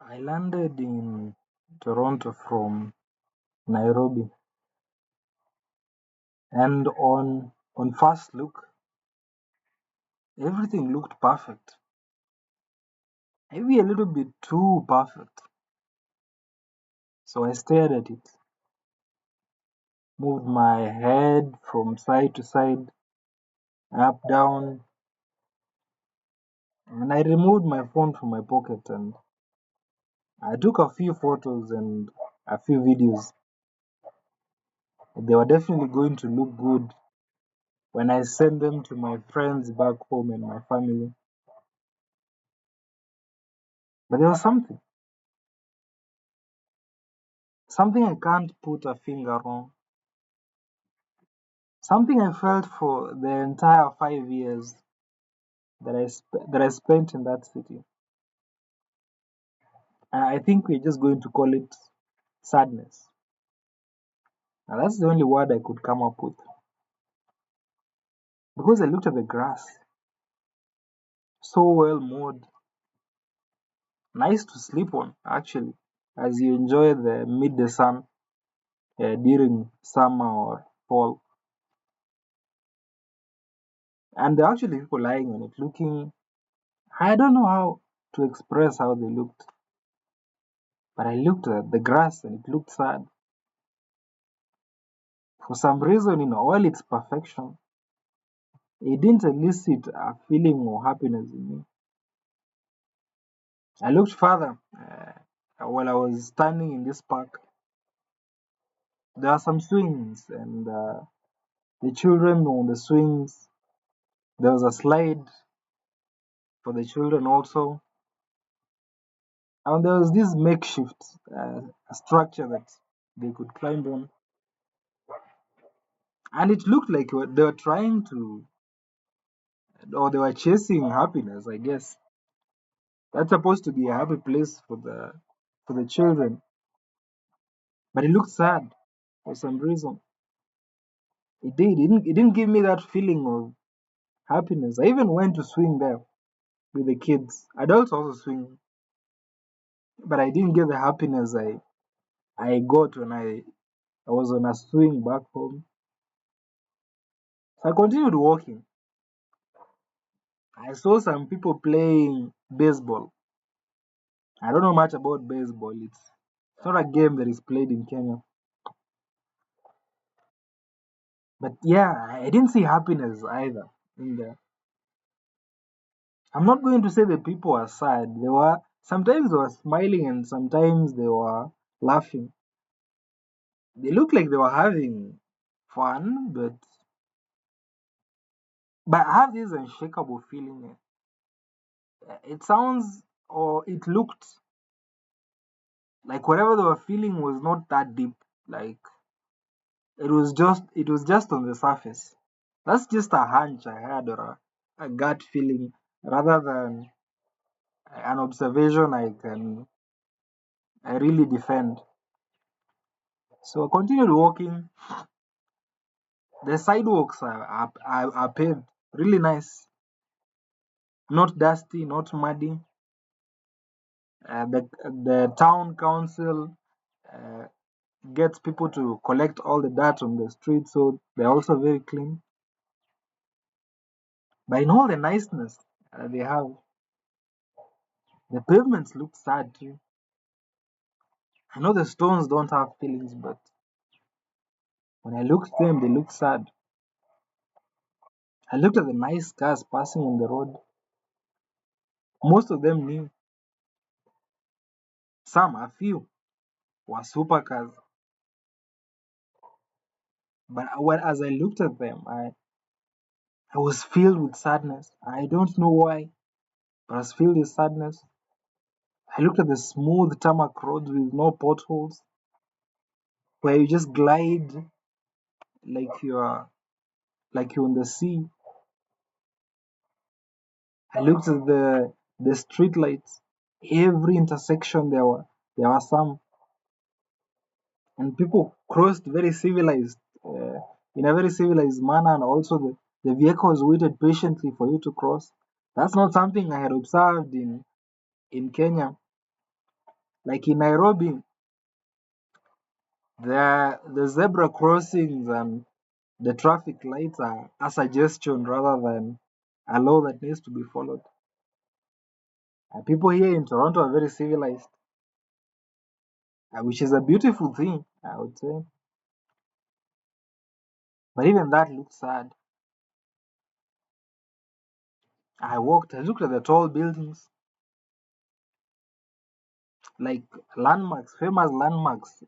I landed in Toronto from Nairobi, and on first look, everything looked perfect. Maybe a little bit too perfect. So I stared at it, moved my head from side to side, up, down, and I removed my phone from my pocket and I took a few photos and a few videos. They were definitely going to look good when I sent them to my friends back home and my family. But there was something I can't put a finger on, something I felt for the entire 5 years that I spent in that city. And I think we're just going to call it sadness. Now that's the only word I could come up with. Because I looked at the grass, so well mowed, nice to sleep on actually, as you enjoy the midday sun during summer or fall. And there are actually people lying on it, looking. I don't know how to express how they looked, but I looked at the grass and it looked sad. For some reason, in all its perfection, it didn't elicit a feeling of happiness in me. I looked further while I was standing in this park. There are some swings, and the children on the swings. There was a slide for the children also, and there was this makeshift structure that they could climb on, and it looked like they were trying to, or they were chasing happiness. I guess that's supposed to be a happy place for the children, but it looked sad for some reason. It did. It didn't give me that feeling of happiness. I even went to swing there with the kids. Adults also swing, but I didn't get the happiness I got when I was on a swing back home. So I continued walking. I saw some people playing baseball. I don't know much about baseball. It's not a game that is played in Kenya. But yeah, I didn't see happiness either in there. I'm not going to say the people were sad. They were sometimes they were smiling and sometimes they were laughing. They looked like they were having fun, but I have this unshakable feeling. It sounds or it looked like whatever they were feeling was not that deep. Like it was just on the surface. That's just a hunch I had or a gut feeling rather than an observation I really defend. So I continued walking. The sidewalks are paved, really nice, not dusty, not muddy. The town council uh, gets people to collect all the dirt on the street, so they're also very clean. But in all the niceness they have, the pavements look sad too. I know the stones don't have feelings, but when I looked at them, they look sad. I looked at the nice cars passing on the road. Most of them new. A few, were supercars. But as I looked at them, I was filled with sadness. I don't know why, but I was filled with sadness. I looked at the smooth tarmac roads with no potholes, where you just glide like you're on the sea. I looked at the street lights. Every intersection there were some, and people crossed very civilized, in a very civilized manner, and also the vehicles waited patiently for you to cross. That's not something I had observed in Kenya. Like in Nairobi, the zebra crossings and the traffic lights are a suggestion rather than a law that needs to be followed. People here in Toronto are very civilized, which is a beautiful thing, I would say. But even that looked sad. I looked at the tall buildings, like landmarks, famous landmarks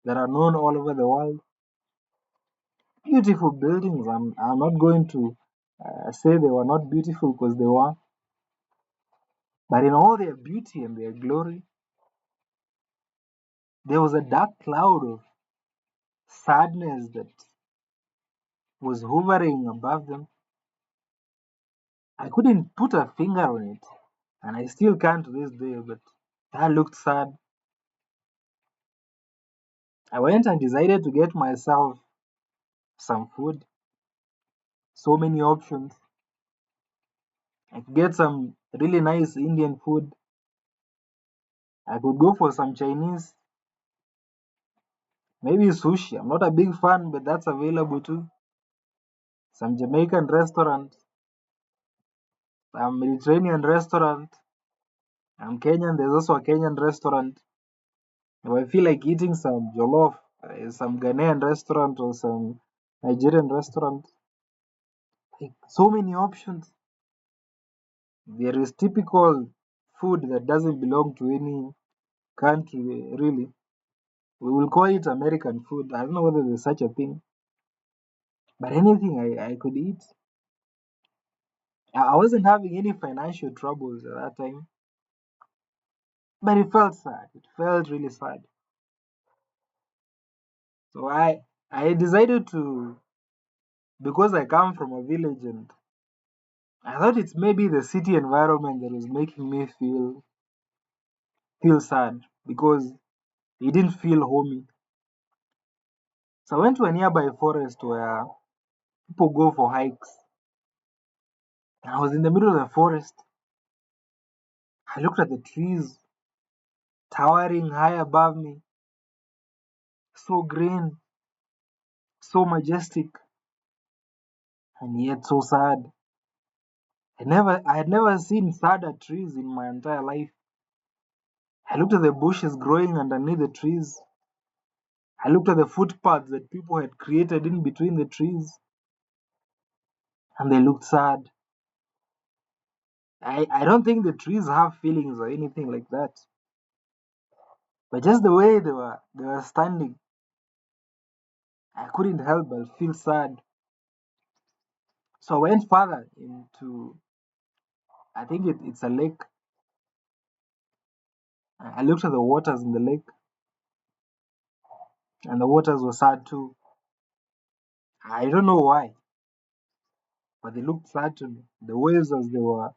that are known all over the world. Beautiful buildings. I'm not going to say they were not beautiful because they were, but in all their beauty and their glory, there was a dark cloud of sadness that was hovering above them. I couldn't put a finger on it, and I still can't to this day, but that looked sad. I went and decided to get myself some food. So many options. I could get some really nice Indian food. I could go for some Chinese, maybe sushi. I'm not a big fan, but that's available too. Some Jamaican restaurant, some Mediterranean restaurant. I'm Kenyan, there's also a Kenyan restaurant. If I feel like eating some jollof, some Ghanaian restaurant or some Nigerian restaurant, like so many options. There is typical food that doesn't belong to any country, really. We will call it American food. I don't know whether there's such a thing, but anything I could eat. I wasn't having any financial troubles at that time, but it felt sad. It felt really sad. So I decided to, because I come from a village, and I thought it's maybe the city environment that was making me feel sad because it didn't feel homey. So I went to a nearby forest where people go for hikes. And I was in the middle of the forest. I looked at the trees towering high above me, so green, so majestic, and yet so sad. I had never seen sadder trees in my entire life. I looked at the bushes growing underneath the trees. I looked at the footpaths that people had created in between the trees, and they looked sad. I don't think the trees have feelings or anything like that. But just the way they were standing, I couldn't help but feel sad. So I went further into, I think it's a lake. I looked at the waters in the lake, and the waters were sad too. I don't know why, but they looked sad to me. The waves as they were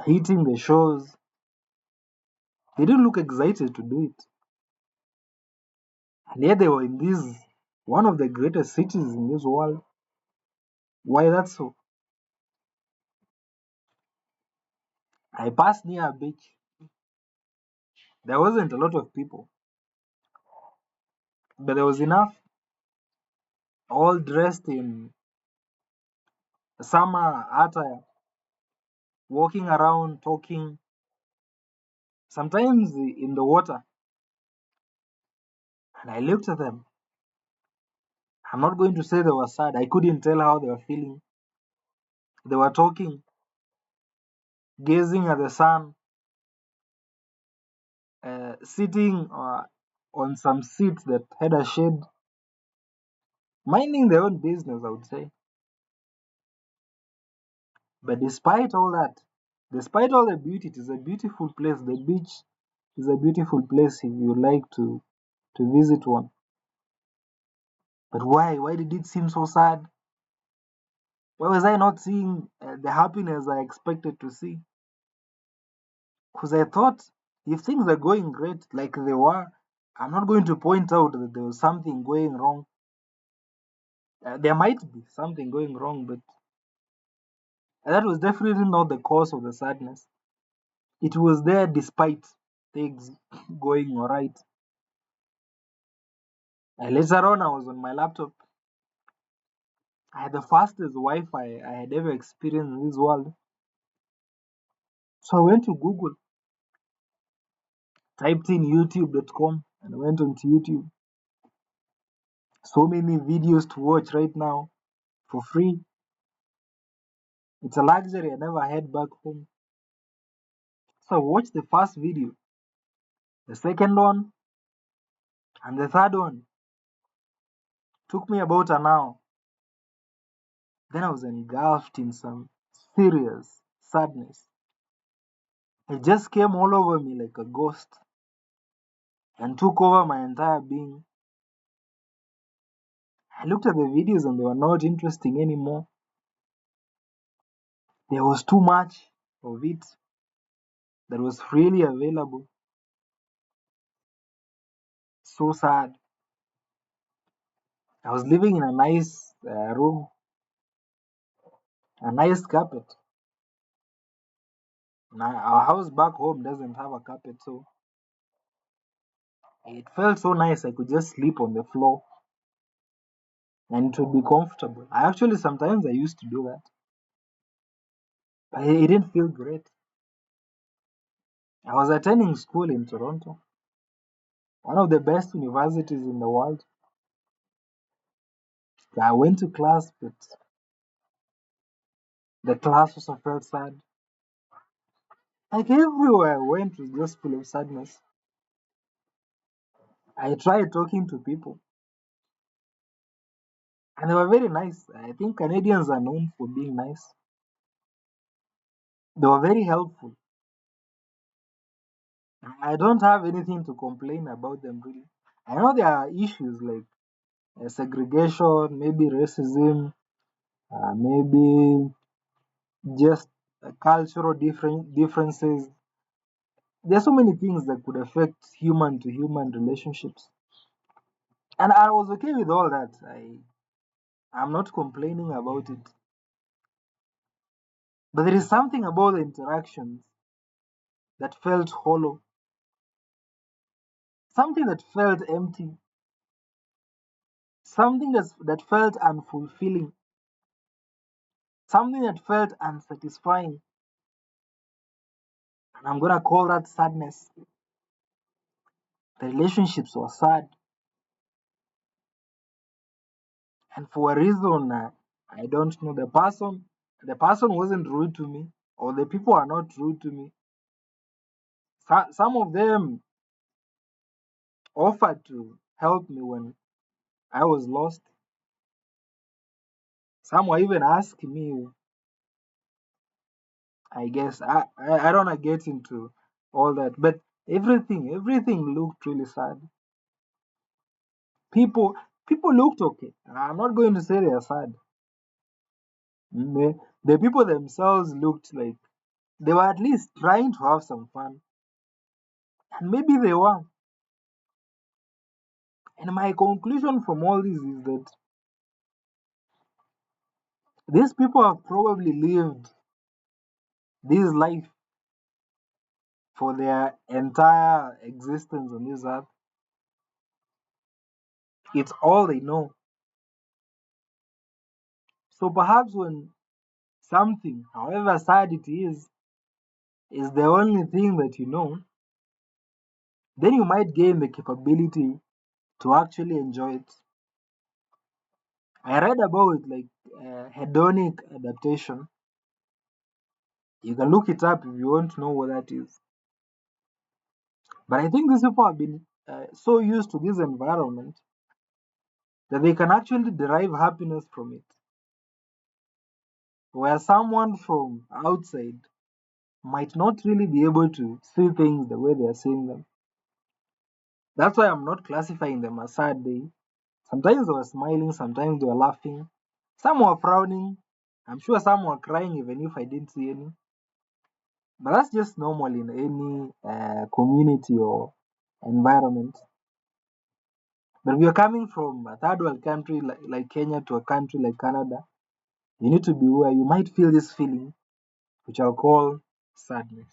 hitting the shores, they didn't look excited to do it. And yet they were in this, one of the greatest cities in this world. Why that's so? I passed near a beach. There wasn't a lot of people, but there was enough, all dressed in summer attire, walking around, talking, sometimes in the water. And I looked at them. I'm not going to say they were sad. I couldn't tell how they were feeling. They were talking, gazing at the sun, sitting on some seats that had a shade, minding their own business, I would say. But despite all that, despite all the beauty, it is a beautiful place. The beach is a beautiful place if you like to visit one. But why? Why did it seem so sad? Why was I not seeing the happiness I expected to see? Because I thought if things are going great like they were, I'm not going to point out that there was something going wrong. There might be something going wrong, but that was definitely not the cause of the sadness. It was there despite. things going alright. And later on, I was on my laptop. I had the fastest Wi-Fi I had ever experienced in this world. So I went to Google, typed in youtube.com, and went onto YouTube. So many videos to watch right now for free. It's a luxury I never had back home. So I watched the first video, the second one, and the third one. Took me about an hour. Then I was engulfed in some serious sadness. It just came all over me like a ghost and took over my entire being. I looked at the videos and they were not interesting anymore. There was too much of it that was freely available. So sad. I was living in a nice room, a nice carpet. Now, our house back home doesn't have a carpet, so it felt so nice. I could just sleep on the floor and it would be comfortable. I actually sometimes I used to do that, but it didn't feel great. I was attending school in Toronto, one of the best universities in the world. I went to class, but the class also felt sad. Like everywhere I went was just full of sadness. I tried talking to people, and they were very nice. I think Canadians are known for being nice. They were very helpful. I don't have anything to complain about them really. I know there are issues like segregation, maybe racism, maybe just cultural differences. There are so many things that could affect human to human relationships, and I was okay with all that. I'm not complaining about it, but there is something about the interactions that felt hollow, something that felt empty, something that felt unfulfilling, something that felt unsatisfying, and I'm gonna call that sadness. The relationships were sad, and for a reason I don't know. The person wasn't rude to me, or the people are not rude to me. Some of them offered to help me when I was lost. Some were even asking me. I guess I don't wanna get into all that, but everything looked really sad. People people looked okay. I'm not going to say they are sad. The people themselves looked like they were at least trying to have some fun, and maybe they were. And my conclusion from all this is that these people have probably lived this life for their entire existence on this earth. It's all they know. So perhaps when something, however sad it is the only thing that you know, then you might gain the capability to actually enjoy it. I read about like hedonic adaptation. You can look it up if you want to know what that is. But I think these people have been so used to this environment that they can actually derive happiness from it. Where someone from outside might not really be able to see things the way they are seeing them. That's why I'm not classifying them as sad. Sometimes they were smiling, sometimes they were laughing, some were frowning. I'm sure some were crying even if I didn't see any. But that's just normal in any community or environment. But if you're coming from a third world country like Kenya to a country like Canada, you need to be aware you might feel this feeling, which I'll call sadness.